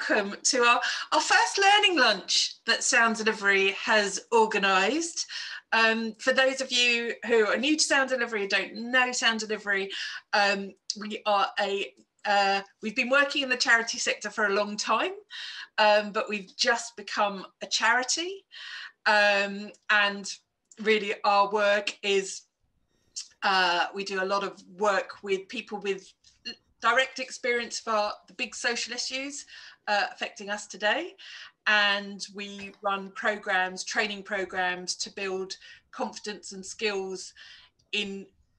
welcome to our first learning lunch that Sound Delivery has organised. For those of you who are new to Sound Delivery, don't know Sound Delivery, we are we've been working in the charity sector for a long time, but we've just become a charity. And really our work is, we do a lot of work with people with direct experience for the big social issues affecting us today. And we run programs, training programs to build confidence and skills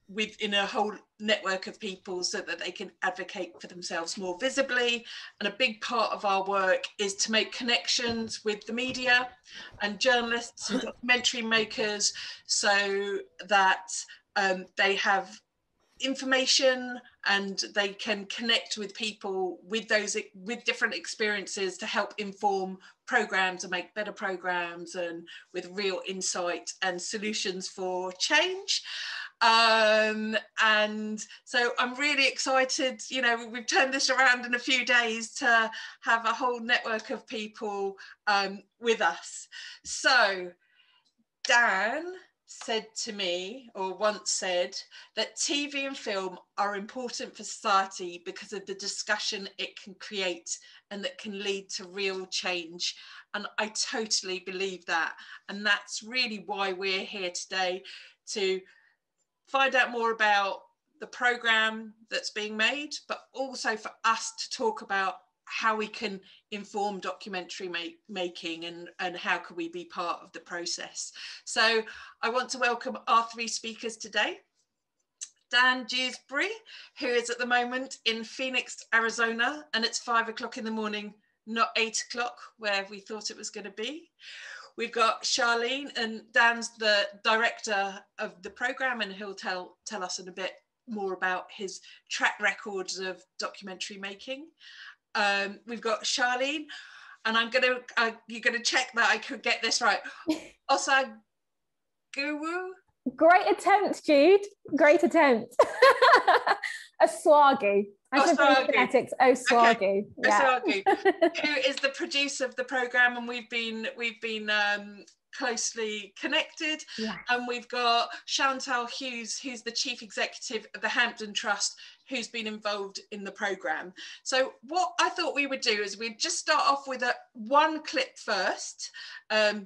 within a whole network of people so that they can advocate for themselves more visibly. And a big part of our work is to make connections with the media and journalists and documentary makers so that they have information and they can connect with people with different experiences to help inform programs and make better programs and with real insight and solutions for change. And so I'm really excited, you know, we've turned this around in a few days to have a whole network of people with us. So Dan said to me, or once said, that TV and film are important for society because of the discussion it can create and that can lead to real change. And I totally believe that. And that's really why we're here today, to find out more about the programme that's being made, but also for us to talk about how we can inform documentary making and how can we be part of the process. So I want to welcome our three speakers today. Dan Dewsbury, who is at the moment in Phoenix, Arizona, and it's 5 o'clock in the morning, not 8 o'clock where we thought it was going to be. We've got Charlene, and Dan's the director of the programme, and he'll tell us in a bit more about his track records of documentary making. We've got Charlene, and you're gonna check that I could get this right. Osuagwu. Great attempt, Jude. Great attempt. Osuagwu. Osuagwu. Osuagwu. Okay. Yeah. Osuagwu, who is the producer of the programme, and we've been closely connected. Yeah. And we've got Chantal Hughes, who's the chief executive of the Hampton Trust, who's been involved in the programme. So what I thought we would do is we'd just start off with one clip first,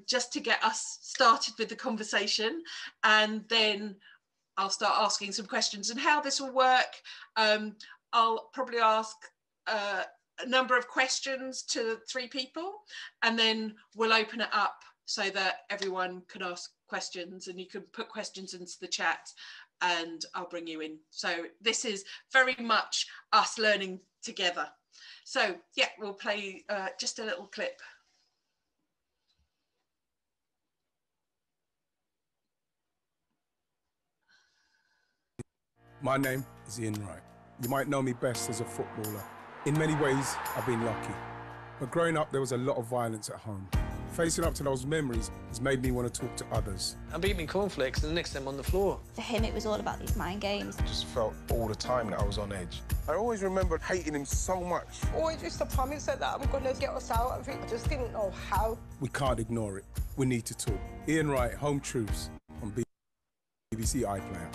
just to get us started with the conversation, and then I'll start asking some questions. And how this will work, I'll probably ask a number of questions to 3 people, and then we'll open it up so that everyone can ask questions, and you can put questions into the chat and I'll bring you in. So this is very much us learning together. So yeah, we'll play just a little clip. My name is Ian Wright. You might know me best as a footballer. In many ways, I've been lucky. But growing up, there was a lot of violence at home. Facing up to those memories has made me want to talk to others. I'm eating cornflakes and the next time on the floor. For him, it was all about these mind games. I just felt all the time that I was on edge. I always remembered hating him so much. Always used to promise her that I'm going to get us out of it. I just didn't know how. We can't ignore it. We need to talk. Ian Wright, Home Truths on BBC iPlayer.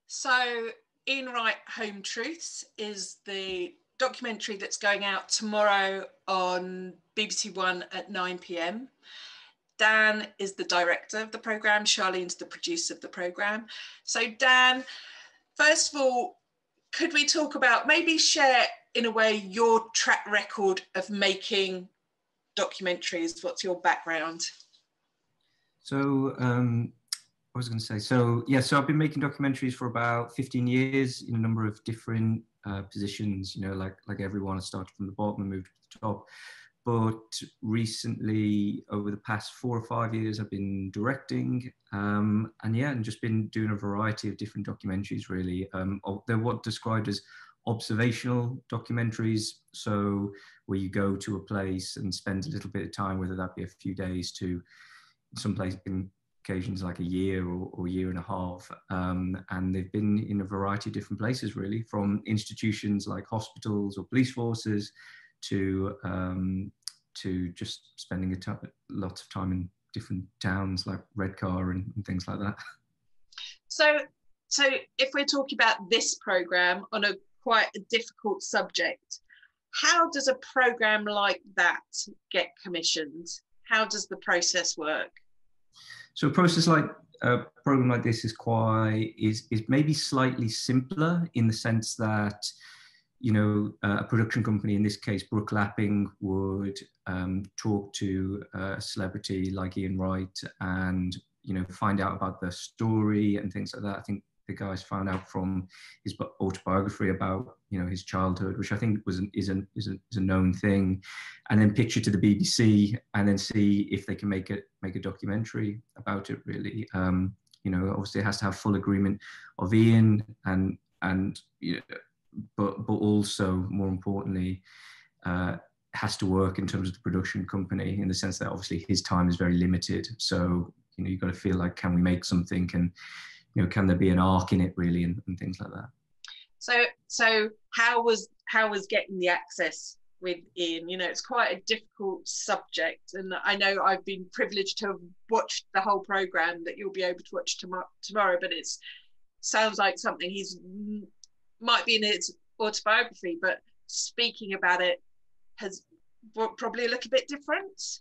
So Ian Wright, Home Truths is the documentary that's going out tomorrow on BBC One at 9 p.m. Dan is the director of the programme, Charlene's the producer of the programme. So Dan, first of all, could we talk about, maybe share in a way your track record of making documentaries? What's your background? So I was going to say, so I've been making documentaries for about 15 years in a number of different positions, you know, like everyone. I started from the bottom and moved to the top. But recently, over the past 4 or 5 years, I've been directing and just been doing a variety of different documentaries, really. They're what described as observational documentaries. So where you go to a place and spend a little bit of time, whether that be a few days to some place in occasions like a year or year and a half. And they've been in a variety of different places, really, from institutions like hospitals or police forces to just spending lots of time in different towns like Redcar and things like that. So if we're talking about this programme on a quite a difficult subject, how does a programme like that get commissioned? How does the process work? So a process like a program like this is maybe slightly simpler in the sense that, you know, a production company, in this case Brook Lapping, would talk to a celebrity like Ian Wright and, you know, find out about the story and things like that. I think the guys found out from his autobiography about, you know, his childhood, which I think is a known thing, and then pitch it to the BBC and then see if they can make a documentary about it, really. You know, obviously it has to have full agreement of Ian and you know, but also more importantly, has to work in terms of the production company, in the sense that obviously his time is very limited. So, you know, you've got to feel like, can we make something? You know, can there be an arc in it, really, and things like that. So how was getting the access with Ian? You know, it's quite a difficult subject, and I know I've been privileged to have watched the whole programme that you'll be able to watch tomorrow, but it sounds like something might be in his autobiography, but speaking about it has probably a little bit different.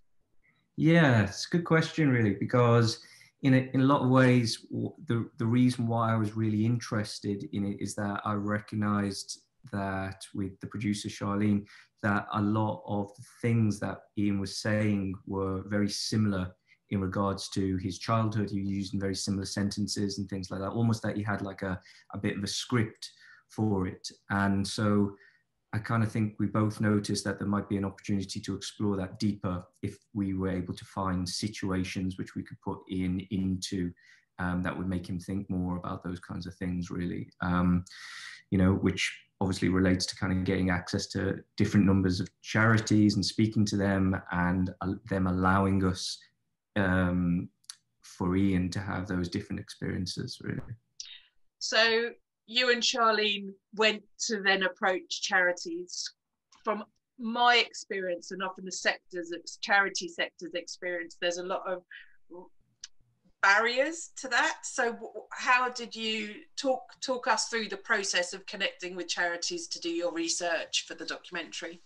Yeah, it's a good question, really, because in a lot of ways, the reason why I was really interested in it is that I recognised that with the producer Charlene, that a lot of the things that Ian was saying were very similar in regards to his childhood. He was using very similar sentences and things like that, almost that he had like a bit of a script for it. And so I kind of think we both noticed that there might be an opportunity to explore that deeper if we were able to find situations which we could put Ian into that would make him think more about those kinds of things, really. You know, which obviously relates to kind of getting access to different numbers of charities and speaking to them, and them allowing us for Ian to have those different experiences, really. So you and Charlene went to then approach charities. From my experience, and often the charity sector's experience, there's a lot of barriers to that. So how did you talk us through the process of connecting with charities to do your research for the documentary?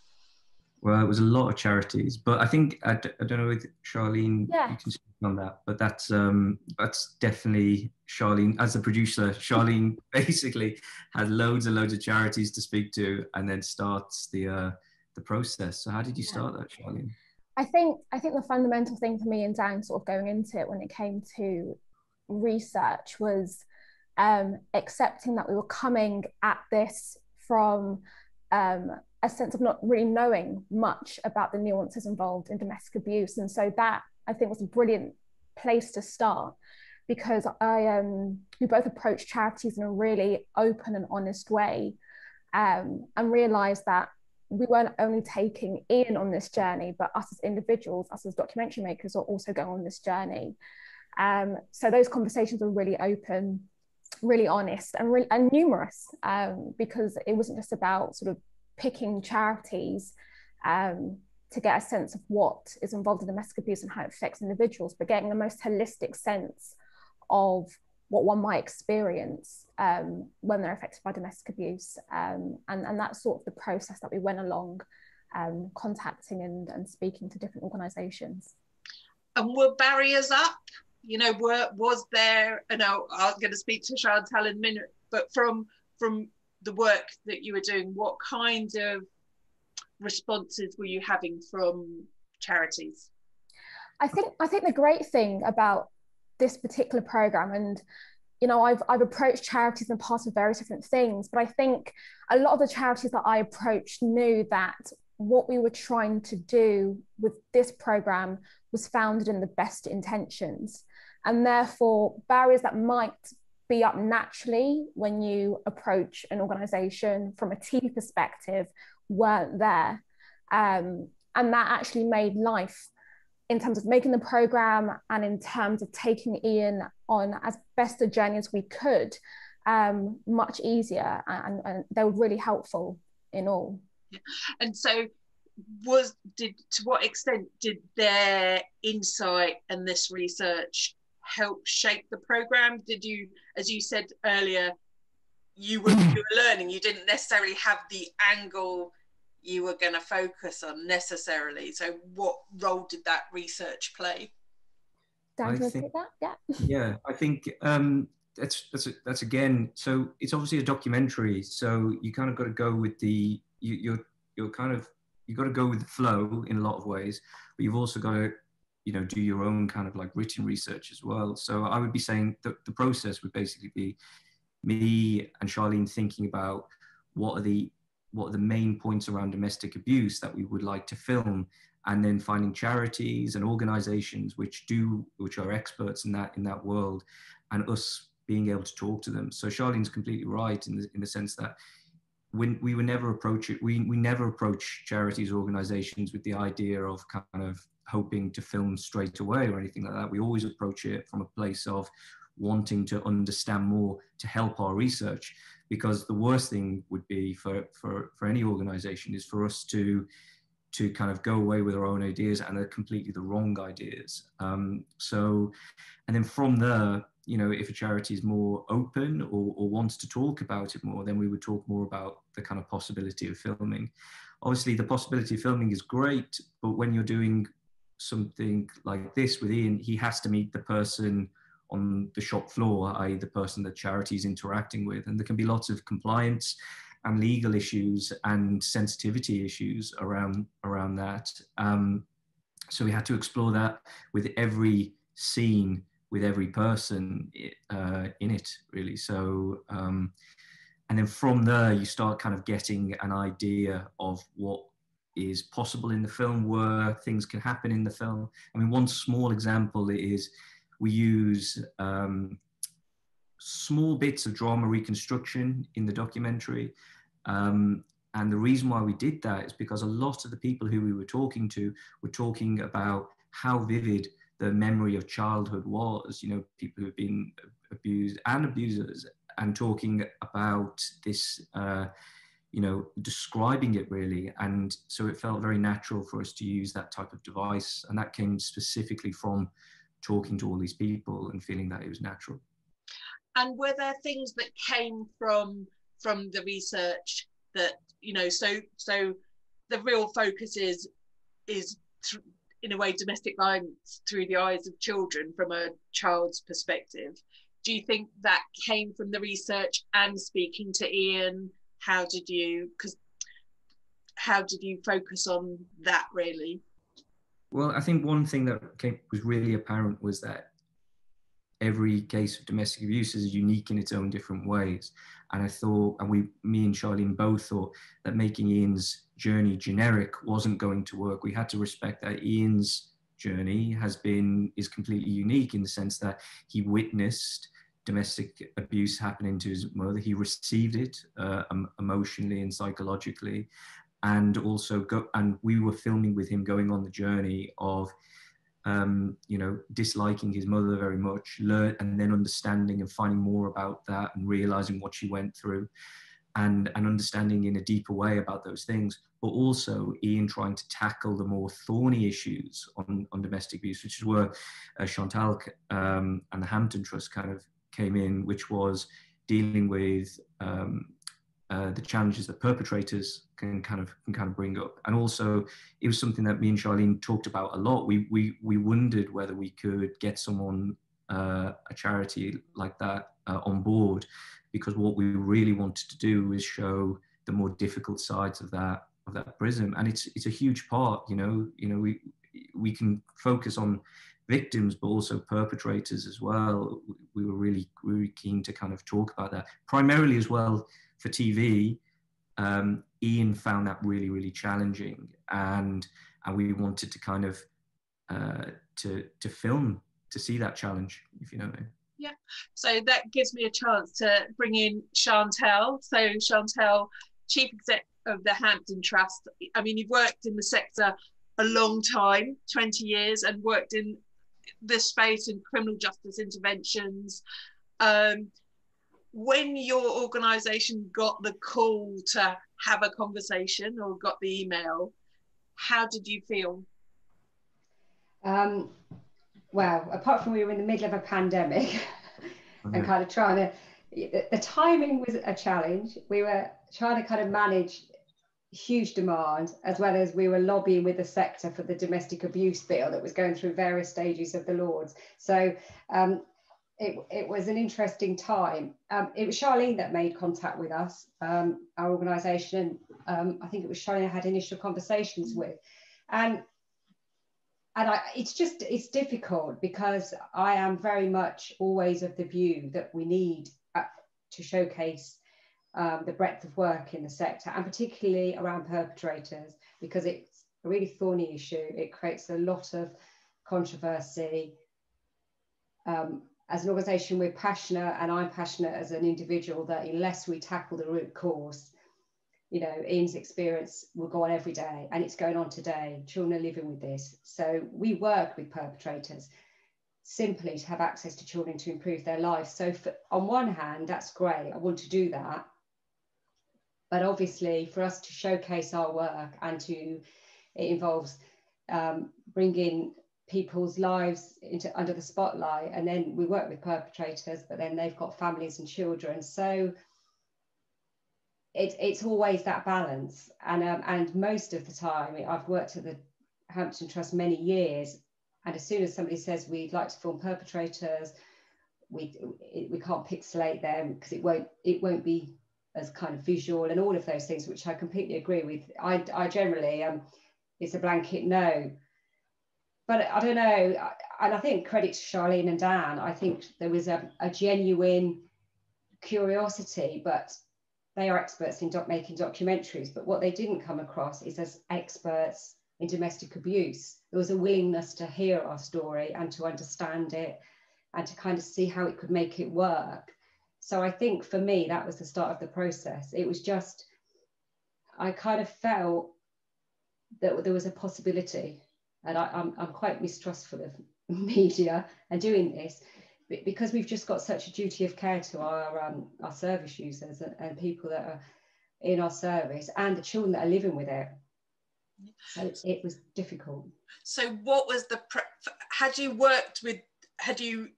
Well, it was a lot of charities, but I think, I don't know if Charlene, you can speak on that, but that's definitely Charlene, as a producer. Charlene basically had loads and loads of charities to speak to, and then starts the process. So how did you start that, Charlene? I think the fundamental thing for me and Dan sort of going into it when it came to research was accepting that we were coming at this from a sense of not really knowing much about the nuances involved in domestic abuse. And so that, I think, was a brilliant place to start, because we both approached charities in a really open and honest way, and realised that we weren't only taking Ian on this journey, but us as individuals, us as documentary makers, are also going on this journey. So those conversations were really open, really honest, and numerous, because it wasn't just about sort of picking charities to get a sense of what is involved in domestic abuse and how it affects individuals, but getting the most holistic sense of what one might experience when they're affected by domestic abuse. And that's sort of the process that we went along, contacting and speaking to different organisations. And were barriers up? You know, was there, and I'm going to speak to Chantal in a minute, but from the work that you were doing, what kind of responses were you having from charities? I think the great thing about this particular program, and you know, I've approached charities in the past with various different things, but I think a lot of the charities that I approached knew that what we were trying to do with this program was founded in the best intentions, and therefore barriers that might be up naturally when you approach an organisation from a team perspective weren't there, and that actually made life in terms of making the program and in terms of taking Ian on as best a journey as we could, much easier, and they were really helpful in all. Yeah. And so to what extent did their insight and this research help shape the program? Did you, as you said earlier, you were learning, you didn't necessarily have the angle you were going to focus on necessarily, so what role did that research play? Dan, do you take that? Yeah, I think that's again, so it's obviously a documentary, so you kind of got to go with the you're kind of, you got to go with the flow in a lot of ways, but you've also got to, you know, do your own kind of like written research as well. So I would be saying that the process would basically be me and Charlene thinking about what are the main points around domestic abuse that we would like to film, and then finding charities and organizations which are experts in that world, and us being able to talk to them. So Charlene's completely right in the sense that when we would never approach it, we never approach charities or organizations with the idea of kind of hoping to film straight away or anything like that. We always approach it from a place of wanting to understand more to help our research, because the worst thing would be for any organization is for us to kind of go away with our own ideas, and they're completely the wrong ideas. So, and then from there, you know, if a charity is more open or wants to talk about it more, then we would talk more about the kind of possibility of filming. Obviously, the possibility of filming is great, but when you're doing something like this with Ian, he has to meet the person on the shop floor, i.e. the person that charity is interacting with. And there can be lots of compliance and legal issues and sensitivity issues around that. So we had to explore that with every scene, with every person in it, really. So, and then from there, you start kind of getting an idea of what is possible in the film, where things can happen in the film. I mean, one small example is we use small bits of drama reconstruction in the documentary. And the reason why we did that is because a lot of the people who we were talking to were talking about how vivid the memory of childhood was, you know, people who've been abused and abusers, and talking about this, you know, describing it really. And so it felt very natural for us to use that type of device. And that came specifically from talking to all these people and feeling that it was natural. And were there things that came from the research that, you know, so the real focus is in a way domestic violence through the eyes of children from a child's perspective? Do you think that came from the research and speaking to Ian? How did you focus on that really? Well, I think one thing that was really apparent was that every case of domestic abuse is unique in its own different ways. And I thought, and me and Charlene both thought that making Ian's journey generic wasn't going to work. We had to respect that Ian's journey is completely unique in the sense that he witnessed domestic abuse happening to his mother. He received it emotionally and psychologically, and also and we were filming with him going on the journey of you know, disliking his mother very much, and then understanding and finding more about that and realizing what she went through, and understanding in a deeper way about those things. But also Ian trying to tackle the more thorny issues on domestic abuse, which is where Chantal and the Hampton Trust kind of came in, which was dealing with the challenges that perpetrators can kind of bring up. And also it was something that me and Charlene talked about a lot. We wondered whether we could get someone, a charity like that on board, because what we really wanted to do is show the more difficult sides of that prism. And it's a huge part, you know, we can focus on victims, but also perpetrators as well. We were really, really keen to kind of talk about that, primarily as well for TV. Ian found that really, really challenging, and we wanted to kind of to film to see that challenge, if you know what I mean. Yeah, so that gives me a chance to bring in Chantal. So Chantal, Chief Exec of the Hampton Trust. I mean, you've worked in the sector a long time, 20 years, and worked in this space in criminal justice interventions. When your organisation got the call to have a conversation or got the email, how did you feel? Well, apart from we were in the middle of a pandemic and kind of trying to, the timing was a challenge. We were trying to kind of manage huge demand, as well as we were lobbying with the sector for the domestic abuse bill that was going through various stages of the Lords. So it was an interesting time. It was Charlene that made contact with us, our organisation. I think it was Charlene I had initial conversations with. It's difficult because I am very much always of the view that we need to showcase the breadth of work in the sector, and particularly around perpetrators, because it's a really thorny issue. It creates a lot of controversy. As an organisation, we're passionate, and I'm passionate as an individual, that unless we tackle the root cause, you know, Ian's experience will go on every day, and it's going on today. Children are living with this. So we work with perpetrators simply to have access to children to improve their lives. So on one hand, that's great. I want to do that. But obviously for us to showcase our work it involves bringing people's lives under the spotlight. And then we work with perpetrators, but then they've got families and children. So it's always that balance, and most of the time I've worked at the Hampton Trust many years, and as soon as somebody says we'd like to film perpetrators, we can't pixelate them because it won't be as kind of visual and all of those things, which I completely agree with. I generally it's a blanket no, but I don't know, and I think credit to Charlene and Dan. I think there was a genuine curiosity, but they are experts in making documentaries, but what they didn't come across is as experts in domestic abuse. There was a willingness to hear our story and to understand it and to kind of see how it could make it work. So I think for me, that was the start of the process. It was just, I kind of felt that there was a possibility, and I'm quite mistrustful of media and doing this, because we've just got such a duty of care to our service users and people that are in our service, and the children that are living with it. So it was difficult. So what was had you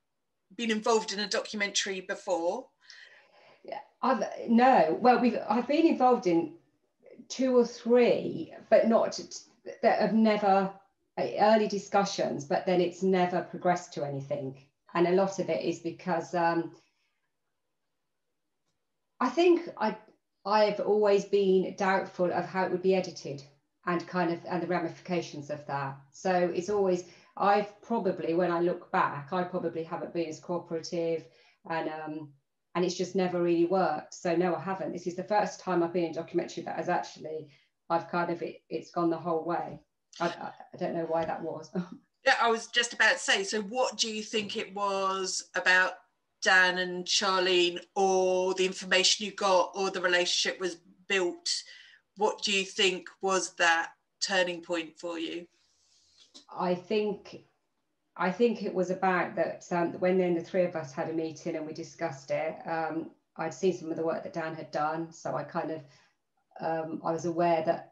been involved in a documentary before? Yeah, I've been involved in 2 or 3, but not that have never, early discussions, but then it's never progressed to anything. And a lot of it is because I think I've always been doubtful of how it would be edited and the ramifications of that. So it's always, I've probably, when I look back, I probably haven't been as cooperative, and it's just never really worked. So no, I haven't. This is the first time I've been in a documentary that has actually, it's gone the whole way. I don't know why that was. Yeah, I was just about to say, so what do you think it was about Dan and Charlene, or the information you got, or the relationship was built? What do you think was that turning point for you? I think it was about that when then the 3 of us had a meeting and we discussed it, I'd seen some of the work that Dan had done. So I kind of, I was aware that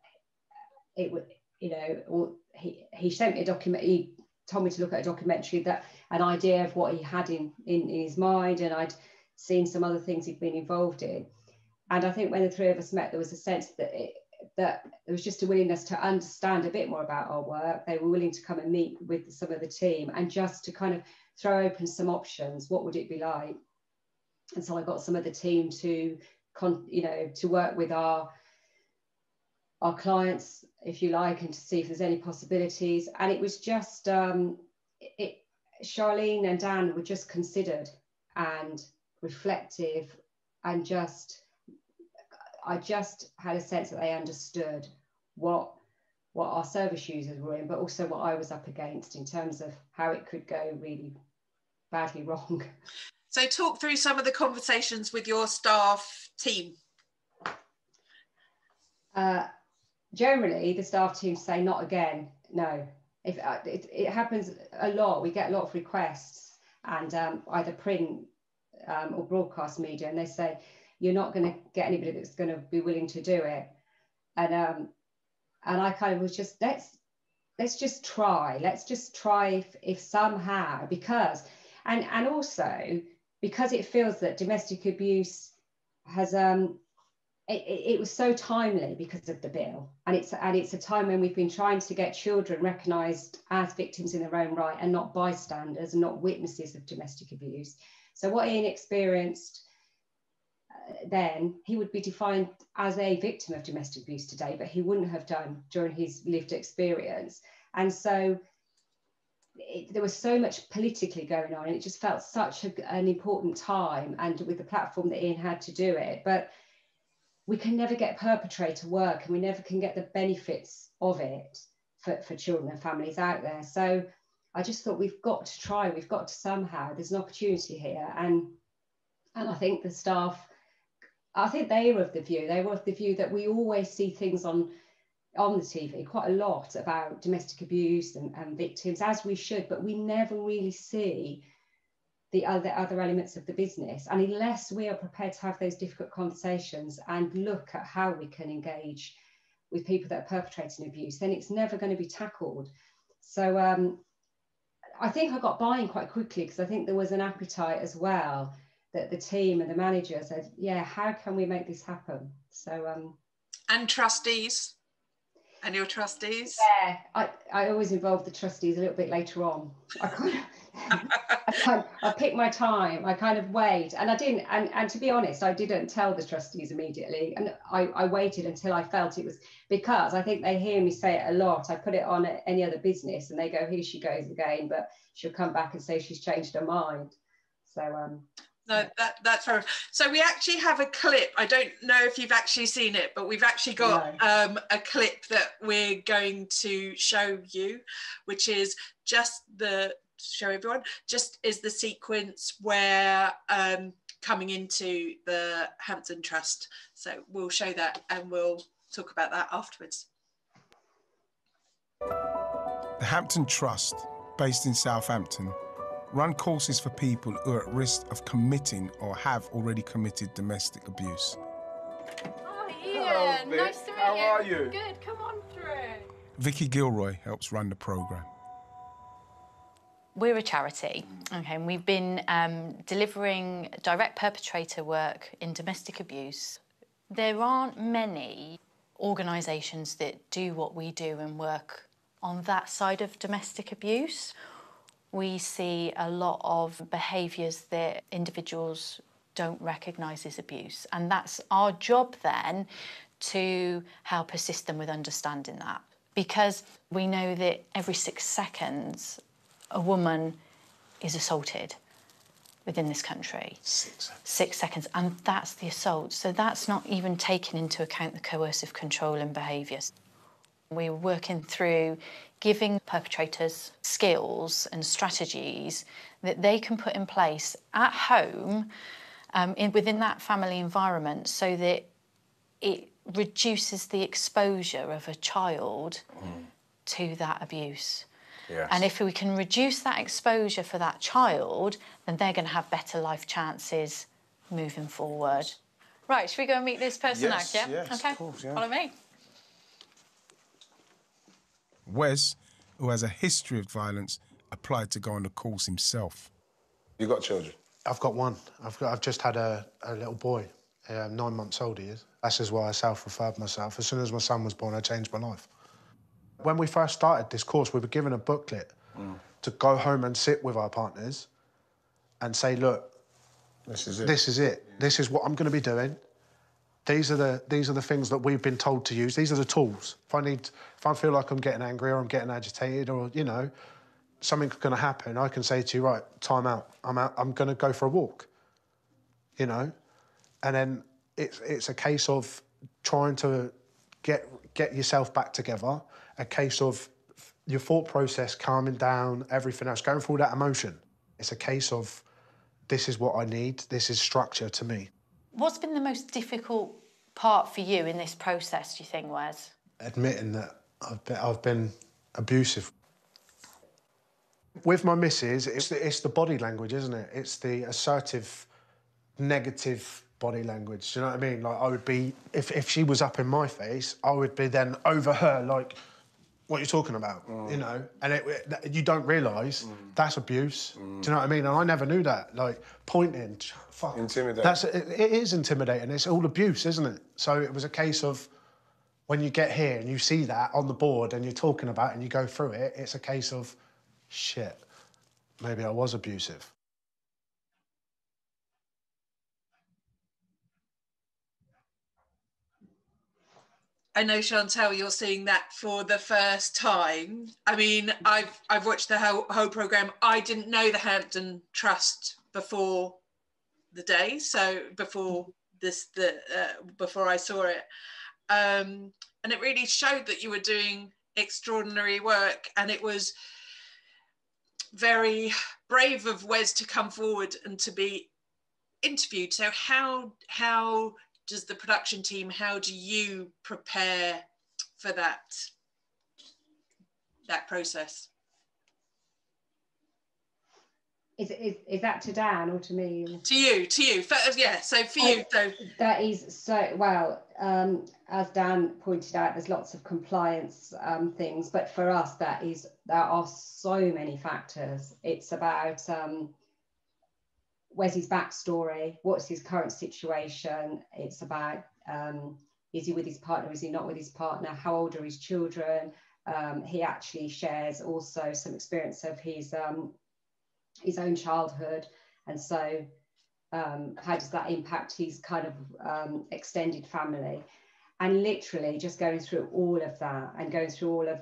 it would, you know, he sent me a document, he told me to look at a documentary, that an idea of what he had in his mind, and I'd seen some other things he'd been involved in. And I think when the 3 of us met, there was a sense that there was just a willingness to understand a bit more about our work. They were willing to come and meet with some of the team and just to kind of throw open some options. What would it be like? And so I got some of the team to work with our clients, if you like, and to see if there's any possibilities. And it was just, Charlene and Dan were just considered and reflective, and I just had a sense that they understood what our service users were in, but also what I was up against in terms of how it could go really badly wrong. So talk through some of the conversations with your staff team. Generally, the staff team say not again. no. If it happens a lot, we get a lot of requests, and either print or broadcast media, and they say you're not going to get anybody that's going to be willing to do it, and I kind of was just let's just try if somehow, because and also because it feels that domestic abuse has it was so timely because of the bill, and it's a time when we've been trying to get children recognised as victims in their own right and not bystanders and not witnesses of domestic abuse. So what Ian experienced then, he would be defined as a victim of domestic abuse today, but he wouldn't have done during his lived experience. And so there was so much politically going on, and it just felt such an important time, and with the platform that Ian had to do it. But we can never get perpetrator work, and we never can get the benefits of it for children and families out there. So I just thought we've got to try, we've got to somehow, there's an opportunity here. And I think the staff, I think they were of the view that we always see things on the TV quite a lot about domestic abuse and victims, as we should, but we never really see the other elements of the business. And unless we are prepared to have those difficult conversations and look at how we can engage with people that are perpetrating abuse, then it's never going to be tackled. So I think I got buy-in quite quickly, because I think there was an appetite as well, that the team and the manager said, yeah, how can we make this happen? So and trustees, and your trustees? Yeah, I always involve the trustees a little bit later on. I pick my time, I kind of wait, and I didn't, and to be honest, I didn't tell the trustees immediately, and I waited until I felt it was, because I think they hear me say it a lot. I put it on at any other business and they go, here she goes again, but she'll come back and say she's changed her mind. So no, that's fair. So we actually have a clip. I don't know if you've actually seen it, but we've actually got a clip that we're going to show you, which is just show everyone, just is the sequence where coming into the Hampton Trust. So we'll show that and we'll talk about that afterwards. The Hampton Trust, based in Southampton, run courses for people who are at risk of committing or have already committed domestic abuse. Oh, Ian, nice to meet you. How are you? Good, come on through. Vicky Gilroy helps run the programme. We're a charity, okay, and we've been delivering direct perpetrator work in domestic abuse. There aren't many organisations that do what we do and work on that side of domestic abuse. We see a lot of behaviours that individuals don't recognise as abuse, and that's our job then, to help assist them with understanding that. Because we know that every 6 seconds a woman is assaulted within this country. 6 seconds. 6 seconds, and that's the assault. So that's not even taking into account the coercive control and behaviours. We're working through giving perpetrators skills and strategies that they can put in place at home within that family environment, so that it reduces the exposure of a child to that abuse. Yes. And if we can reduce that exposure for that child, then they're going to have better life chances moving forward. Right, should we go and meet this person now? Yeah? Yes, okay. of course, yeah. Follow me. Wes, who has a history of violence, applied to go on the course himself. You got children? I've got one. I've just had a little boy, 9 months old he is. That's just why I self-referred myself. As soon as my son was born, I changed my life. When we first started this course, we were given a booklet to go home and sit with our partners and say, look, this is it. This is it. This is what I'm going to be doing. These are the things that we've been told to use. These are the tools. If I feel like I'm getting angry or I'm getting agitated, or, you know, something's going to happen, I can say to you, right, time out. I'm going to go for a walk, you know? And then it's a case of trying to get yourself back together, a case of your thought process calming down, everything else, going through that emotion. It's a case of, this is what I need, this is structure to me. What's been the most difficult part for you in this process, do you think, Wes? Admitting that I've been abusive. With my missus, it's the body language, isn't it? It's the assertive, negative body language. Do you know what I mean? Like, I would be, if she was up in my face, I would be then over her, like, what are you talking about? You know? And you don't realise that's abuse. Do you know what I mean? And I never knew that. Like, pointing, fuck. Intimidating. It is intimidating. It's all abuse, isn't it? So it was a case of, when you get here and you see that on the board and you're talking about it and you go through it, it's a case of, shit, maybe I was abusive. I know, Chantal, you're seeing that for the first time. I mean, I've watched the whole programme. I didn't know the Hampton Trust before the day, so before I saw it. And it really showed that you were doing extraordinary work, and it was very brave of Wes to come forward and to be interviewed. So how does the production team, how do you prepare for that process? Is that to Dan or to me? To you. Yeah, so for you. So that is so, well, as Dan pointed out, there's lots of compliance things, but for us, there are so many factors. It's about where's his backstory, what's his current situation. It's about, is he with his partner, is he not with his partner, how old are his children? He actually shares also some experience of his own childhood, and so how does that impact his kind of extended family? And literally just going through all of that and going through all of,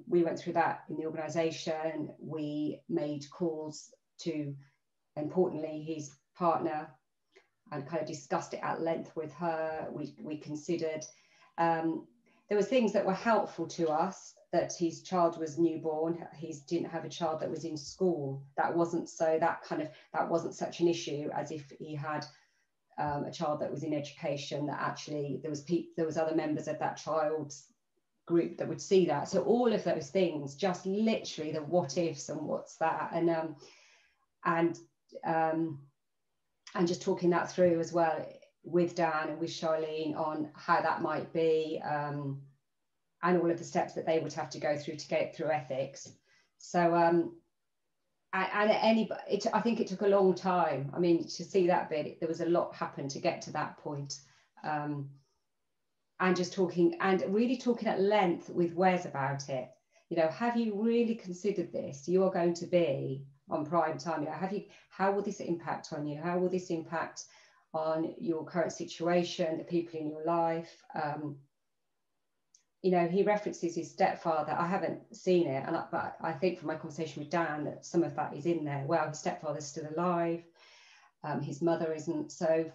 we went through that in the organisation. We made calls to, importantly, his partner, and kind of discussed it at length with her. We considered, there were things that were helpful to us, that his child was newborn, he didn't have a child that was in school. That wasn't such an issue as if he had a child that was in education, that actually there was other members of that child's group that would see that. So all of those things, just literally the what ifs and what's that, and just talking that through as well with Dan and with Charlene on how that might be, and all of the steps that they would have to go through to get through ethics. So, I think it took a long time. I mean, to see that bit, there was a lot happened to get to that point. And just talking, and really talking at length with Wes about it. You know, have you really considered this? You are going to be on prime time. You know, how will this impact on you? How will this impact on your current situation, the people in your life? You know, he references his stepfather. I haven't seen it, but I think from my conversation with Dan that some of that is in there. Well, his stepfather's still alive, his mother isn't. So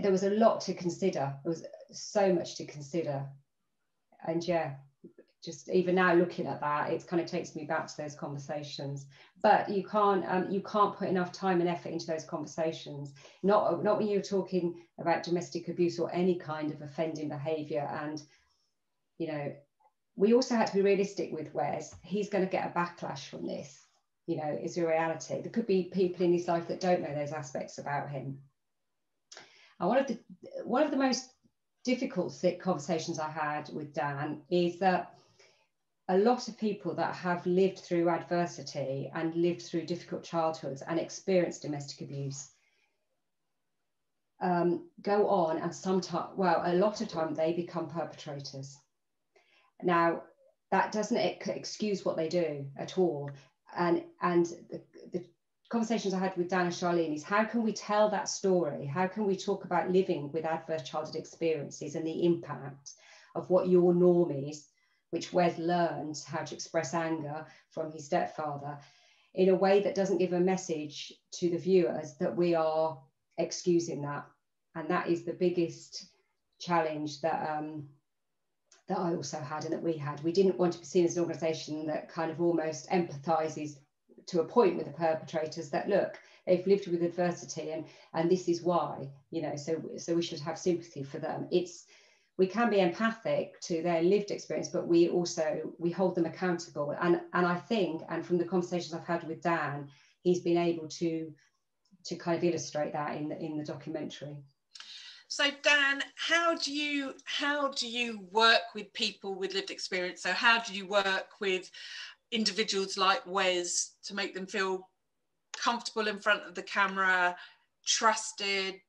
there was a lot to consider. There was so much to consider. And yeah, just even now looking at that, it kind of takes me back to those conversations. But you can't put enough time and effort into those conversations. Not when you're talking about domestic abuse or any kind of offending behaviour. And you know, we also had to be realistic with Wes. He's going to get a backlash from this, you know, is a reality. There could be people in his life that don't know those aspects about him. And one of the most difficult conversations I had with Dan is that a lot of people that have lived through adversity and lived through difficult childhoods and experienced domestic abuse go on, and sometimes, well, a lot of time they become perpetrators. Now, that doesn't excuse what they do at all. And the conversations I had with Dan and Charlene is, how can we tell that story? How can we talk about living with adverse childhood experiences and the impact of what your norm is, which Wes learned how to express anger from his stepfather, in a way that doesn't give a message to the viewers that we are excusing that. And that is the biggest challenge that I also had, and that we had. We didn't want to be seen as an organisation that kind of almost empathises to a point with the perpetrators, that look, they've lived with adversity and this is why, you know, so we should have sympathy for them. we can be empathic to their lived experience, but we hold them accountable. And I think, and from the conversations I've had with Dan, he's been able to kind of illustrate that in the documentary. So Dan, how do you work with people with lived experience? So how do you work with individuals like Wes to make them feel comfortable in front of the camera, trusted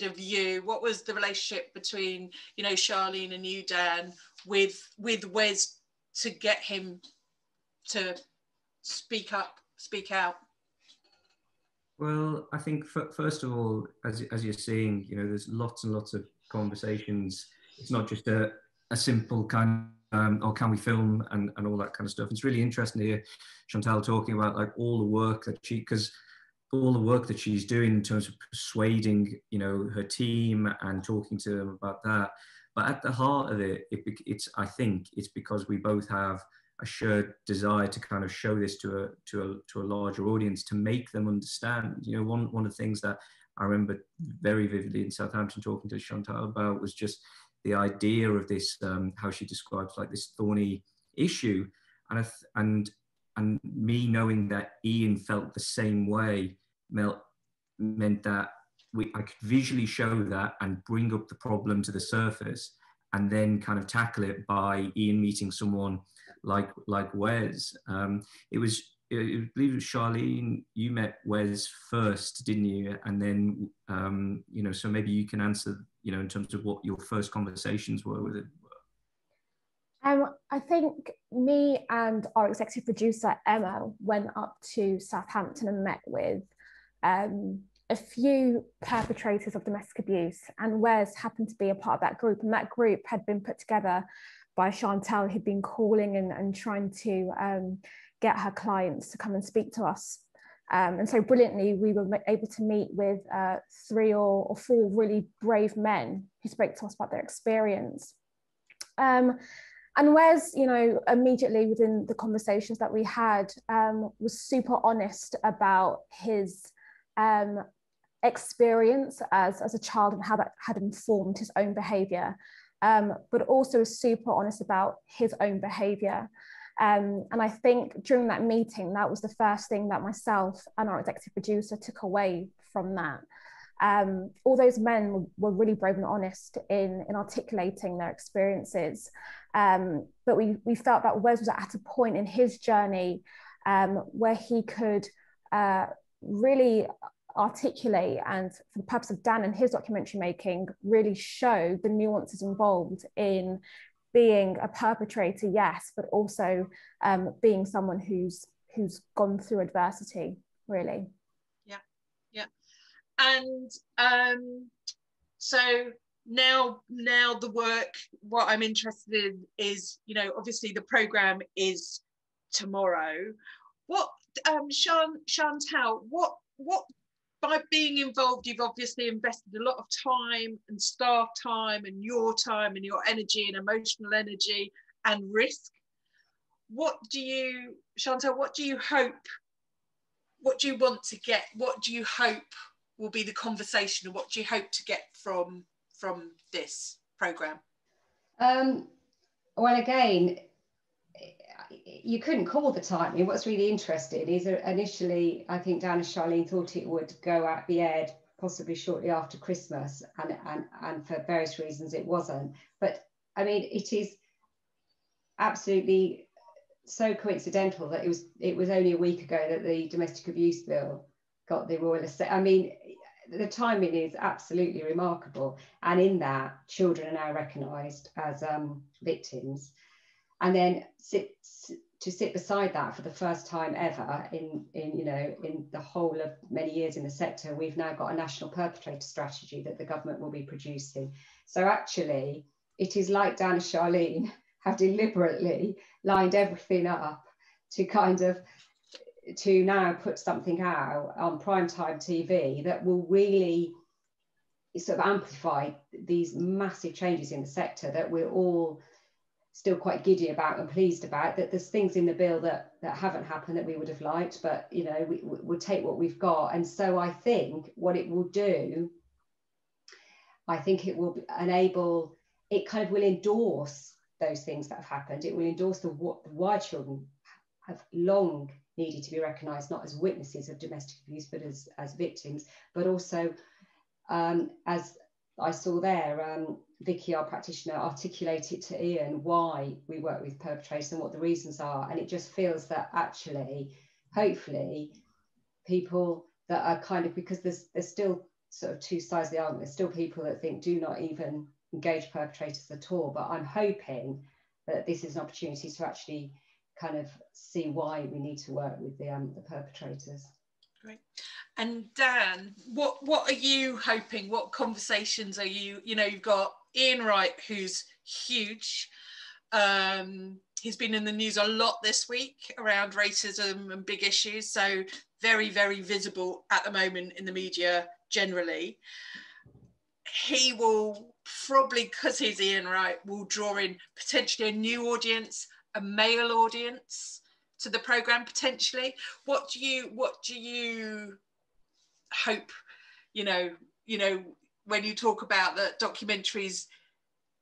of you? What was the relationship between, you know, Charlene and you, Dan, with Wes to get him to speak out? Well, I think first of all, as you're seeing, you know, there's lots and lots of conversations. It's not just a simple kind of, or can we film and all that kind of stuff. It's really interesting to hear Chantal talking about like all the work that she's doing in terms of persuading, you know, her team and talking to them about that. But at the heart of it, I think it's because we both have a shared desire to kind of show this to a larger audience, to make them understand. You know, one of the things that I remember very vividly in Southampton talking to Chantal about was just the idea of this, how she describes like this thorny issue, and me knowing that Ian felt the same way meant that I could visually show that and bring up the problem to the surface, and then kind of tackle it by Ian meeting someone like Wes. I believe it was Charlene, you met Wes first, didn't you? And then, you know, so maybe you can answer, you know, in terms of what your first conversations were with it. I think me and our executive producer, Emma, went up to Southampton and met with a few perpetrators of domestic abuse, and Wes happened to be a part of that group, and that group had been put together by Chantal, who'd been calling and trying to get her clients to come and speak to us. And so brilliantly, we were able to meet with 3 or 4 really brave men who spoke to us about their experience. And Wes, you know, immediately within the conversations that we had, was super honest about his experience as a child and how that had informed his own behaviour, but also was super honest about his own behaviour. And I think during that meeting, that was the first thing that myself and our executive producer took away from that. All those men were really brave and honest in articulating their experiences. But we felt that Wes was at a point in his journey where he could really articulate, and for the purpose of Dan and his documentary making, really show the nuances involved in being a perpetrator, yes, but also being someone who's gone through adversity, really. Yeah. And so now the work, what I'm interested in is, you know, obviously the programme is tomorrow. What, Chantal, what by being involved, you've obviously invested a lot of time and staff time and your energy and emotional energy and risk. Chantal, what do you hope, what do you want to get, what do you hope will be the conversation, and what do you hope to get from this programme? Well, again, you couldn't call the timing. What's really interesting is initially, I think Dan and Charlene thought it would be aired possibly shortly after Christmas, and for various reasons it wasn't. But I mean, it is absolutely so coincidental that it was only a week ago that the domestic abuse bill got the royal assent. I mean, the timing is absolutely remarkable, and in that, children are now recognised as victims, and then to sit beside that for the first time ever in the whole of many years in the sector, we've now got a national perpetrator strategy that the government will be producing. So actually, it is like Dan and Charlene have deliberately lined everything up to now put something out on primetime TV that will really sort of amplify these massive changes in the sector that we're all still quite giddy about and pleased about. That there's things in the bill that haven't happened that we would have liked, but you know, we'll take what we've got. And so I think what it will do, I think it will enable it kind of will endorse those things that have happened. It will endorse why children have long needed to be recognised, not as witnesses of domestic abuse, but as victims, but also, as I saw there, Vicky, our practitioner, articulated to Ian why we work with perpetrators and what the reasons are. And it just feels that actually, hopefully, people that are kind of, because there's still sort of two sides of the argument, there's still people that think do not even engage perpetrators at all. But I'm hoping that this is an opportunity to actually kind of see why we need to work with the perpetrators. Great. And Dan, what are you hoping? What conversations are you know, you've got Ian Wright, who's huge. He's been in the news a lot this week around racism and big issues. So very, very visible at the moment in the media generally. He will probably, because he's Ian Wright, will draw in potentially a new audience, a male audience to the programme potentially. What do you hope, you know, when you talk about that documentaries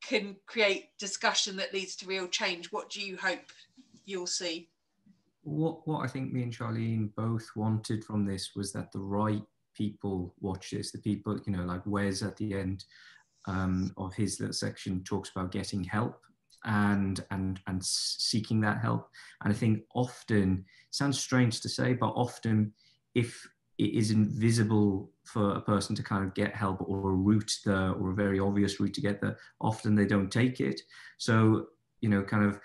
can create discussion that leads to real change, what do you hope you'll see? What I think me and Charlene both wanted from this was that the right people watch this. The people, you know, like Wes at the end of his little section talks about getting help and seeking that help. And I think often, sounds strange to say, but often if it is invisible for a person to kind of get help, or a route there, or a very obvious route to get there, often they don't take it. So, you know, kind of,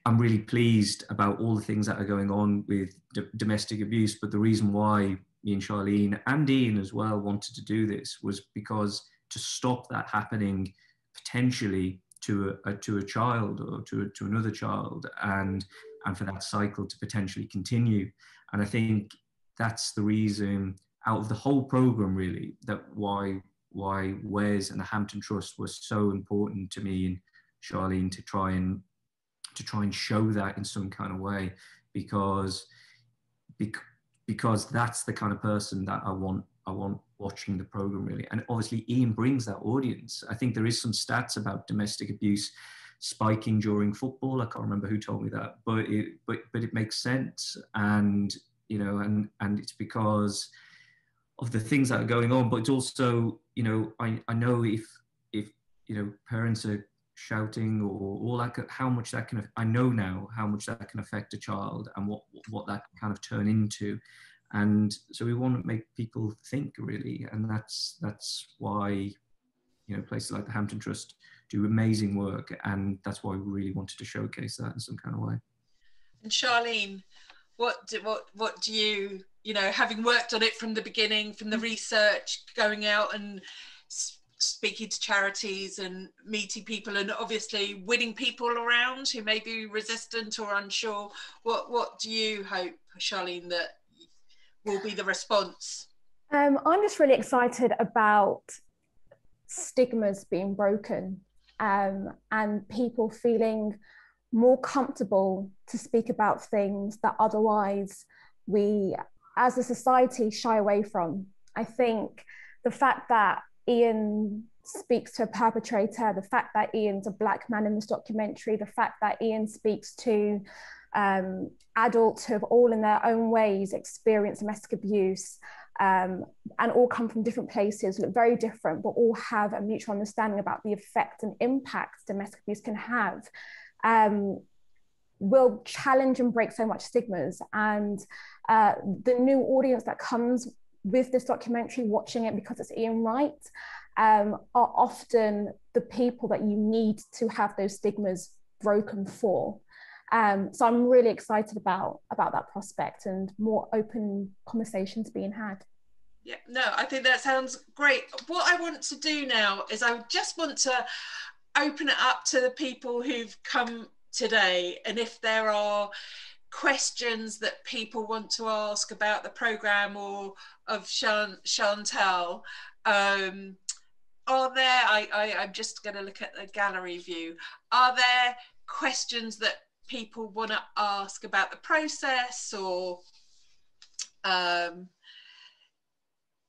I'm really pleased about all the things that are going on with domestic abuse. But the reason why me and Charlene and Ian as well wanted to do this was because to stop that happening potentially to a child or to another child, and for that cycle to potentially continue. And I think that's the reason out of the whole program, really, that why Wes and the Hampton Trust was so important to me and Charlene to try and show that in some kind of way, because that's the kind of person that I want watching the program, really. And obviously Ian brings that audience. I think there is some stats about domestic abuse spiking during football. I can't remember who told me that, but it makes sense. And, you know, and it's because of the things that are going on, but it's also, you know, I know if you know, parents are shouting or all that, how much that can, I know now how much that can affect a child and what that can kind of turn into. And so we want to make people think, really, and that's why, you know, places like the Hampton Trust do amazing work, and that's why we really wanted to showcase that in some kind of way. And Charlene, what do you know, having worked on it from the beginning, from the research, going out and speaking to charities and meeting people, and obviously winning people around who may be resistant or unsure, what do you hope, Charlene, that will be the response? I'm just really excited about stigmas being broken, and people feeling more comfortable to speak about things that otherwise we as a society shy away from. I think the fact that Ian speaks to a perpetrator, the fact that Ian's a Black man in this documentary, the fact that Ian speaks to adults who have all in their own ways experienced domestic abuse, and all come from different places, look very different, but all have a mutual understanding about the effect and impact domestic abuse can have, will challenge and break so much stigmas. And the new audience that comes with this documentary, watching it because it's Ian Wright, are often the people that you need to have those stigmas broken for. So I'm really excited about that prospect and more open conversations being had. Yeah, no, I think that sounds great. What I want to do now is I just want to open it up to the people who've come today, and if there are questions that people want to ask about the programme or of Chantal, are there, I'm just going to look at the gallery view, are there questions that people want to ask about the process, or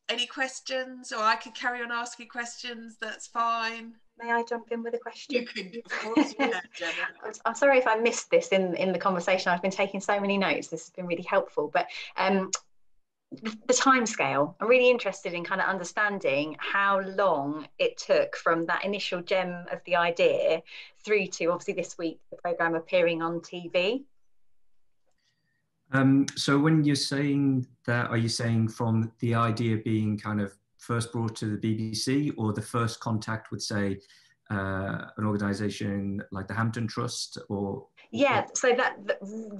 any questions? Or I could carry on asking questions, that's fine. may I jump in with a question? You can, of course. Yeah, Gemma. I'm sorry if I missed this in the conversation. I've been taking so many notes. This has been really helpful. But the time scale, I'm really interested in kind of understanding how long it took from that initial gem of the idea through to obviously this week, the programme appearing on TV. So when you're saying that, are you saying from the idea being kind of first brought to the BBC, or the first contact with, say, an organisation like the Hampton Trust, or? Yeah, so that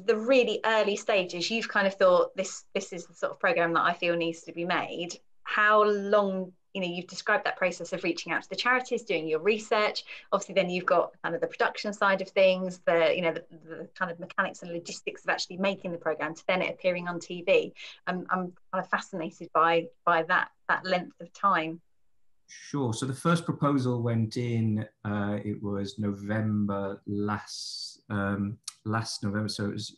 the really early stages, you've kind of thought this is the sort of programme that I feel needs to be made. How long, you know, you've described that process of reaching out to the charities, doing your research. Obviously, then you've got kind of the production side of things, the kind of mechanics and logistics of actually making the programme to then it appearing on TV. I'm kind of fascinated by that length of time. Sure. So the first proposal went in, it was November last November. So it was,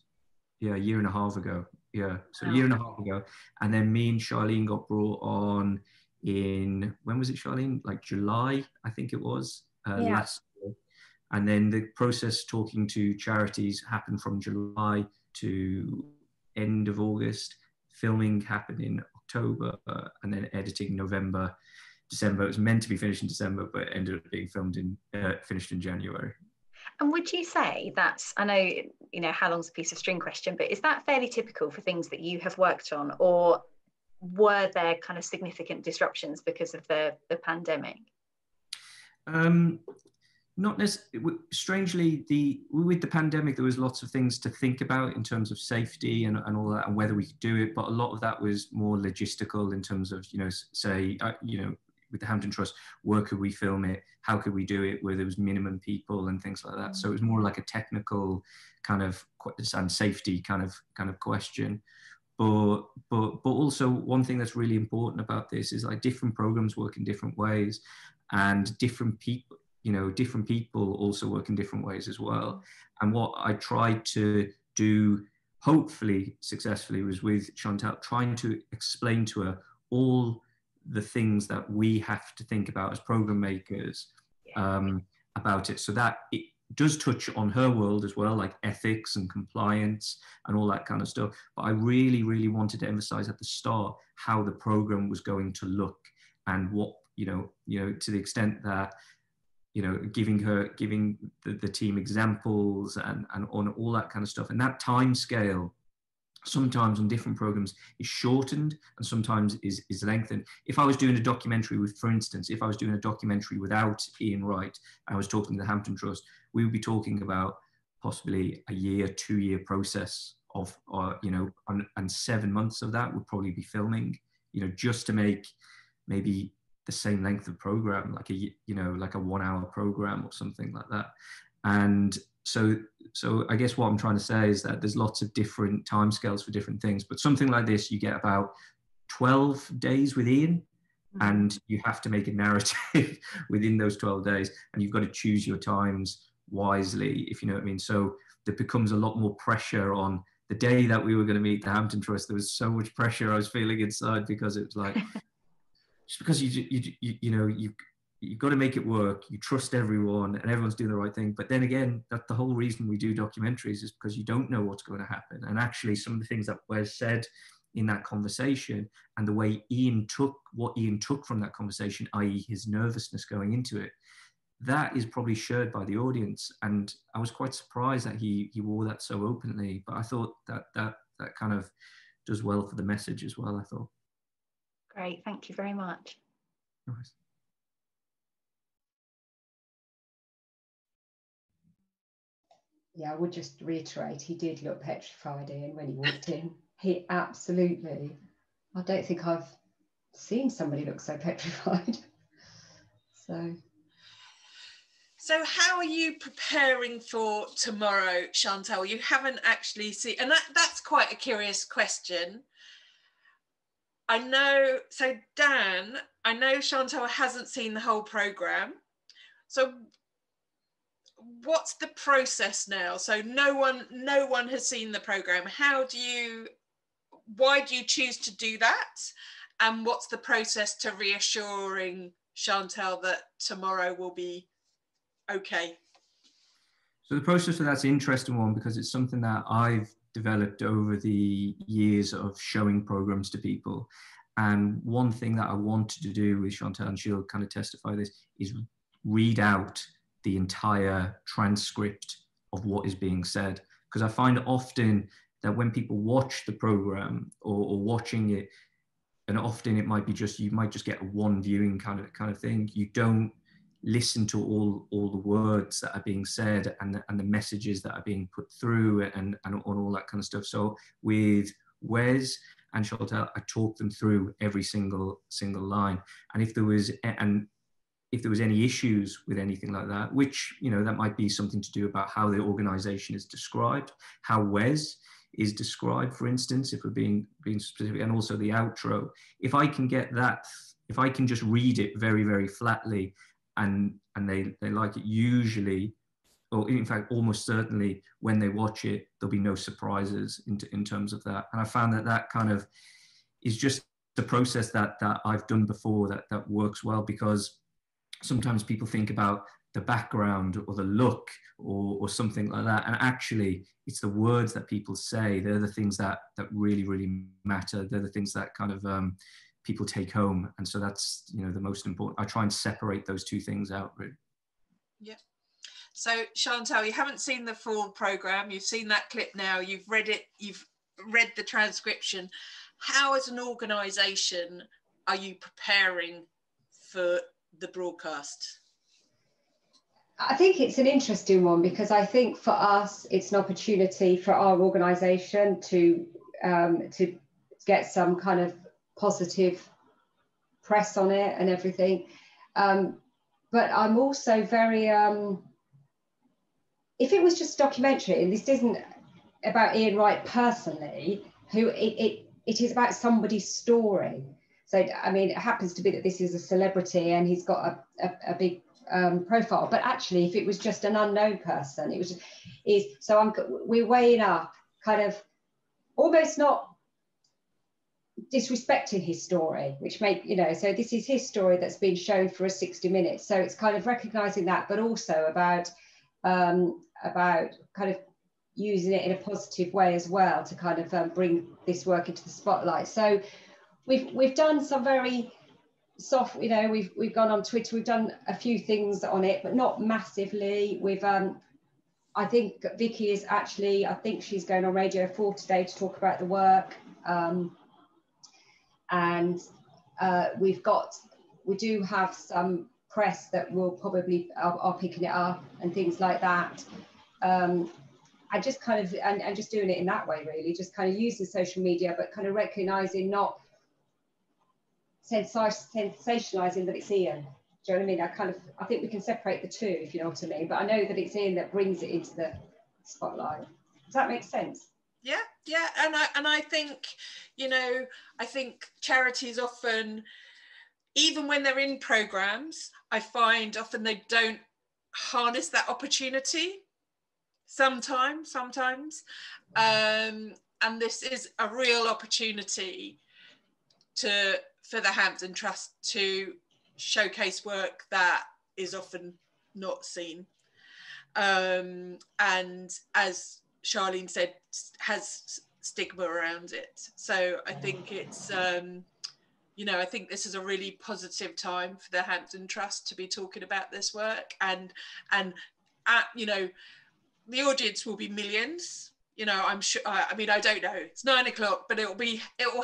a year and a half ago. Yeah. So a year and a half ago. And then me and Charlene got brought on in, when was it, Charlene? Like July, I think it was, last year. And then the process talking to charities happened from July to end of August. Filming happened in October, and then editing November, December. It was meant to be finished in December, but it ended up being finished in January. And would you say that's, I know, you know, how long's a piece of string question, but is that fairly typical for things that you have worked on, or were there kind of significant disruptions because of the pandemic? Not necessarily. Strangely, with the pandemic, there was lots of things to think about in terms of safety and all that, and whether we could do it. But a lot of that was more logistical in terms of, you know, say, with the Hampton Trust, where could we film it? How could we do it where there was minimum people and things like that? So it was more like a technical kind of and safety kind of question. But also one thing that's really important about this is like different programs work in different ways, and different people also work in different ways as well. And what I tried to do, hopefully successfully, was with Chantal, trying to explain to her all the things that we have to think about as program makers about it, so that it does touch on her world as well, like ethics and compliance and all that kind of stuff. But I really, really wanted to emphasize at the start how the program was going to look, and what, you know, to the extent that, you know, giving the team examples and on all that kind of stuff. And that time scale sometimes on different programs is shortened and sometimes is lengthened. If I was doing a documentary with, for instance, if I was doing a documentary without Ian Wright, I was talking to the Hampton Trust, we would be talking about possibly a year, 2-year process of, and 7 months of that would probably be filming, you know, just to make maybe the same length of program, like a 1 hour program or something like that. And so I guess what I'm trying to say is that there's lots of different timescales for different things, but something like this, you get about 12 days with Ian, and you have to make a narrative within those 12 days, and you've got to choose your times wisely, if you know what I mean. So there becomes a lot more pressure on the day that we were going to meet the Hampton Trust. There was so much pressure I was feeling inside, because it was like, just because you've got to make it work. You trust everyone and everyone's doing the right thing. But then again, that's the whole reason we do documentaries, is because you don't know what's going to happen. And actually some of the things that were said in that conversation, and the way Ian took from that conversation, i.e. his nervousness going into it, that is probably shared by the audience. And I was quite surprised that he wore that so openly. But I thought that kind of does well for the message as well, I thought. Great, thank you very much. Nice. Yeah, I would just reiterate, he did look petrified, Ian, when he walked in. He absolutely, I don't think I've seen somebody look so petrified. So how are you preparing for tomorrow, Chantal? You haven't actually seen, and that's quite a curious question. I know, so Dan, I know Chantal hasn't seen the whole programme. So what's the process now? So no one has seen the programme. Why do you choose to do that? And what's the process to reassuring Chantal that tomorrow will be okay? So the process for that's an interesting one, because it's something that I've developed over the years of showing programs to people. And one thing that I wanted to do with Chantal, and she'll kind of testify this, is read out the entire transcript of what is being said. Because I find often that when people watch the program or watching it, and often it might be just, you might just get a one viewing kind of thing. You don't listen to all the words that are being said and the messages that are being put through and all that kind of stuff. So with Wes and Chantal, I talked them through every single line. And if there was any issues with anything like that, which, you know, that might be something to do about how the organization is described, how Wes is described, for instance, if we're being specific, and also the outro. If I can get that, if I can just read it very, very flatly, and they like it, usually, or in fact, almost certainly, when they watch it, there'll be no surprises in terms of that. And I found that kind of is just the process that I've done before that works well, because sometimes people think about the background or the look or something like that, and actually it's the words that people say. They're the things that really, really matter. They're the things that kind of people take home. And so that's, you know, the most important. I try and separate those two things out, really. Yeah. So Chantal, you haven't seen the full program. You've seen that clip now. You've read it. You've read the transcription. How, as an organisation, are you preparing for the broadcast? I think it's an interesting one, because I think for us, it's an opportunity for our organisation to get some kind of positive press on it and everything. But I'm also very, if it was just a documentary, and this isn't about Ian Wright personally, who it is about somebody's story. So, I mean, it happens to be that this is a celebrity and he's got a big profile, but actually, if it was just an unknown person, we're weighing up, kind of almost not disrespecting his story, which so this is his story that's been shown for a 60 minutes. So it's kind of recognizing that, but also about kind of using it in a positive way as well to kind of bring this work into the spotlight. So we've done some very soft, we've gone on Twitter, we've done a few things on it, but not massively. We've I think Vicky is actually, I think she's going on Radio 4 today to talk about the work. And we do have some press that will probably are picking it up and things like that. I just kind of, and just doing it in that way, really, just kind of using social media, but kind of recognizing, not sensationalizing that it's Ian. Do you know what I mean? I think we can separate the two, if you know what I mean. But I know that it's Ian that brings it into the spotlight. Does that make sense? Yeah, and I think, I think charities often, even when they're in programs, I find often they don't harness that opportunity. Sometimes, and this is a real opportunity for the Hampton Trust to showcase work that is often not seen, and as Charlene said, has stigma around it. So I think it's I think this is a really positive time for the Hampton Trust to be talking about this work, and the audience will be millions. I'm sure. I mean, I don't know. It's 9 o'clock, but it will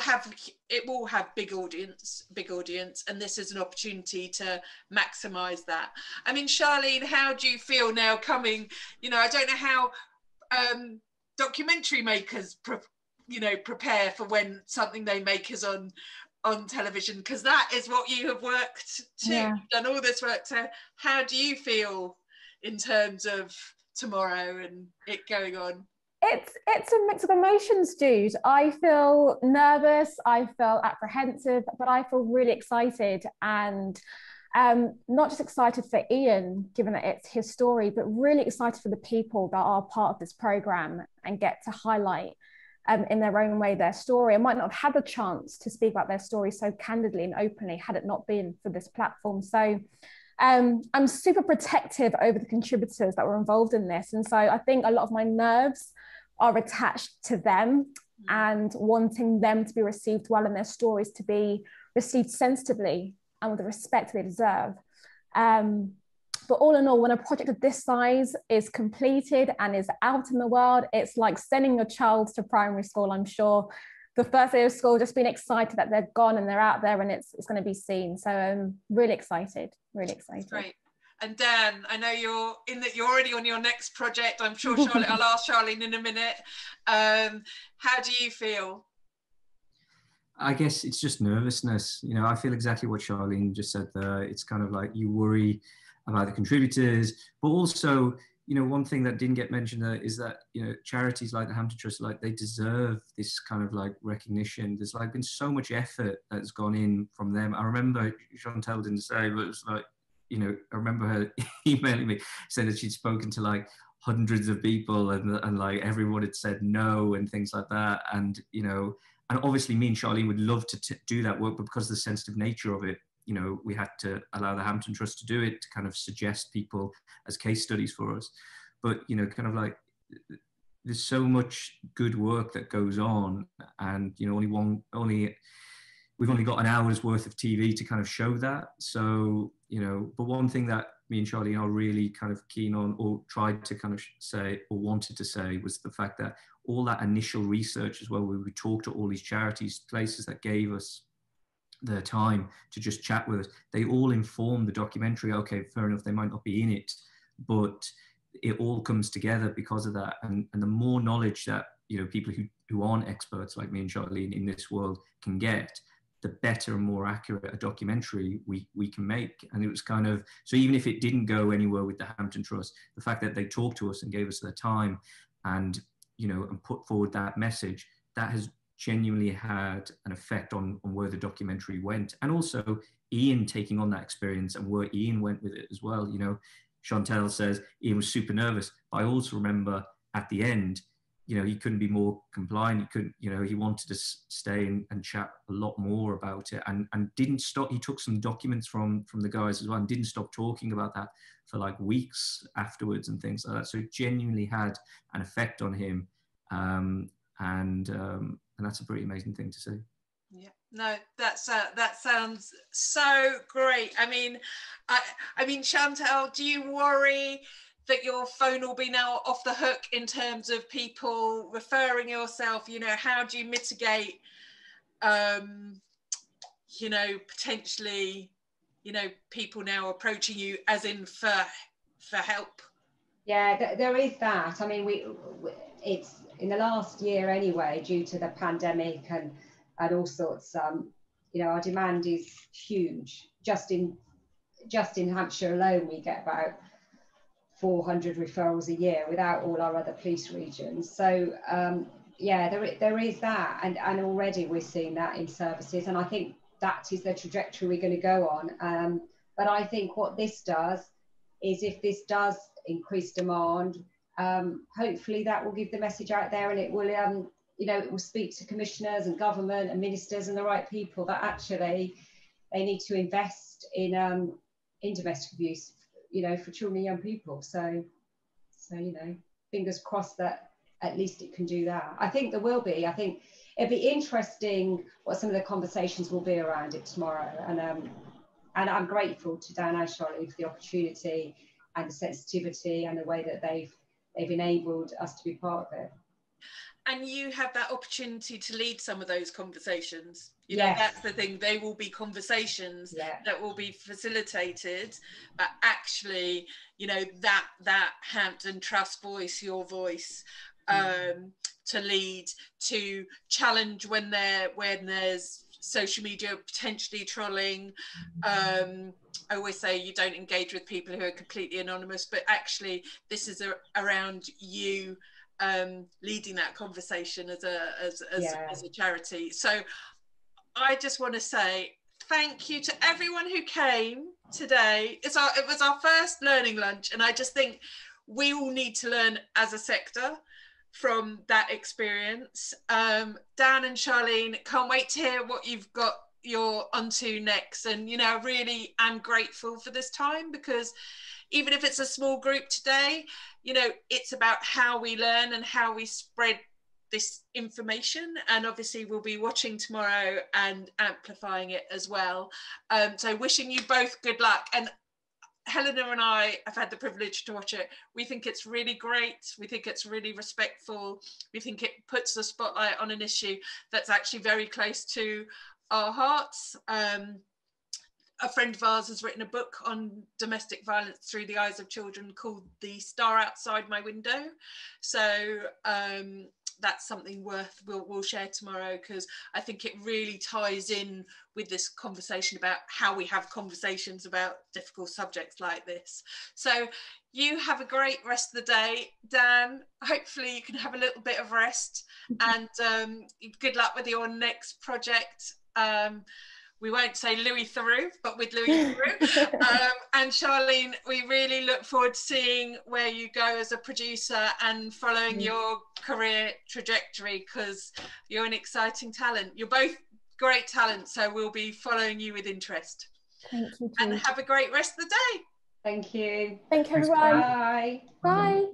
have big audience, and this is an opportunity to maximise that. I mean, Charlene, how do you feel now coming? I don't know how documentary makers prepare for when something they make is on television, because that is what you have worked to. Yeah. You've done all this work. So how do you feel in terms of tomorrow and it going on? It's a mix of emotions, Jude. I feel nervous, I feel apprehensive, but I feel really excited, and not just excited for Ian, given that it's his story, but really excited for the people that are part of this programme and get to highlight in their own way their story. I might not have had the chance to speak about their story so candidly and openly had it not been for this platform. So I'm super protective over the contributors that were involved in this. And so I think a lot of my nerves are attached to them and wanting them to be received well and their stories to be received sensitively and with the respect they deserve. But all in all, when a project of this size is completed and is out in the world, it's like sending your child to primary school. I'm sure the first day of school, just being excited that they're gone and they're out there and it's going to be seen. So I'm really excited, really excited. That's great. And Dan, I know you're already on your next project. I'm sure Charlotte, I'll ask Charlene in a minute. How do you feel? I guess it's just nervousness. You know, I feel exactly what Charlene just said there. It's kind of like you worry about the contributors, but also, you know, one thing that didn't get mentioned there is that, you know, charities like the Hampton Trust, like they deserve this kind of like recognition. There's like been so much effort that's gone in from them. I remember Chantal didn't say, but it was like, you know, I remember her emailing me saying that she'd spoken to like hundreds of people and like everyone had said no and things like that. And, you know, and obviously me and Charlene would love to do that work, but because of the sensitive nature of it, you know, we had to allow the Hampton Trust to do it, to kind of suggest people as case studies for us. But, you know, kind of like there's so much good work that goes on, and, you know, we've only got an hour's worth of TV to kind of show that. So, you know, but one thing that me and Charlene are really kind of keen on, or tried to kind of say, or wanted to say, was the fact that all that initial research as well, where we talked to all these charities, places that gave us their time to just chat with us, they all inform the documentary. Okay, fair enough, they might not be in it, but it all comes together because of that. And the more knowledge that, you know, people who aren't experts like me and Charlene in this world can get, the better and more accurate a documentary we can make. And it was kind of, so even if it didn't go anywhere with the Hampton Trust, the fact that they talked to us and gave us their time and, you know, and put forward that message, that has genuinely had an effect on where the documentary went. And also Ian taking on that experience and where Ian went with it as well. You know, Chantal says Ian was super nervous, but I also remember at the end, you know, he couldn't be more compliant. He couldn't, you know, he wanted to stay and chat a lot more about it, and didn't stop. He took some documents from the guys as well and didn't stop talking about that for like weeks afterwards and things like that. So it genuinely had an effect on him. And that's a pretty amazing thing to see. Yeah, no, that sounds so great. I mean, I mean, Chantal, do you worry that your phone will be now off the hook in terms of people referring yourself? You know, how do you mitigate, you know, potentially, you know, people now approaching you as in for help? Yeah, there is that. I mean, it's in the last year anyway, due to the pandemic and all sorts. You know, our demand is huge. Just in Hampshire alone, we get about 400 referrals a year without all our other police regions. So yeah, there is that, and already we're seeing that in services, and I think that is the trajectory we're going to go on. But I think what this does is, if this does increase demand, hopefully that will give the message out there, and it will you know, it will speak to commissioners and government and ministers and the right people that actually they need to invest in domestic abuse, you know, for children and young people. So you know, fingers crossed that at least it can do that. I think there will be. I think it'd be interesting what some of the conversations will be around it tomorrow. And I'm grateful to Dan and Charlene for the opportunity and the sensitivity and the way that they've enabled us to be part of it. And you have that opportunity to lead some of those conversations. You Yes. know, that's the thing. They will be conversations that will be facilitated, but actually, you know, that Hampton Trust voice, your voice, to lead, to challenge when there's social media potentially trolling. I always say you don't engage with people who are completely anonymous, but actually this is around you leading that conversation as a charity. So I just want to say thank you to everyone who came today. It was our first learning lunch, and I just think we all need to learn as a sector from that experience. Dan and Charlene, can't wait to hear what you've got you're onto next. And, you know, I really am grateful for this time, because even if it's a small group today, you know, it's about how we learn and how we spread this information, and obviously we'll be watching tomorrow and amplifying it as well. So wishing you both good luck. And Helena and I have had the privilege to watch it. We think it's really great. We think it's really respectful. We think it puts the spotlight on an issue that's actually very close to our hearts. A friend of ours has written a book on domestic violence through the eyes of children called The Star Outside My Window. So that's something we'll share tomorrow, because I think it really ties in with this conversation about how we have conversations about difficult subjects like this. So you have a great rest of the day. Dan, hopefully you can have a little bit of rest, and good luck with your next project. We won't say Louis Theroux, but with Louis Theroux. And Charlene, we really look forward to seeing where you go as a producer and following your career trajectory, because you're an exciting talent. You're both great talents, so we'll be following you with interest. Thank you, Jude. And have a great rest of the day. Thank you. Thank you, everyone. Bye. Bye.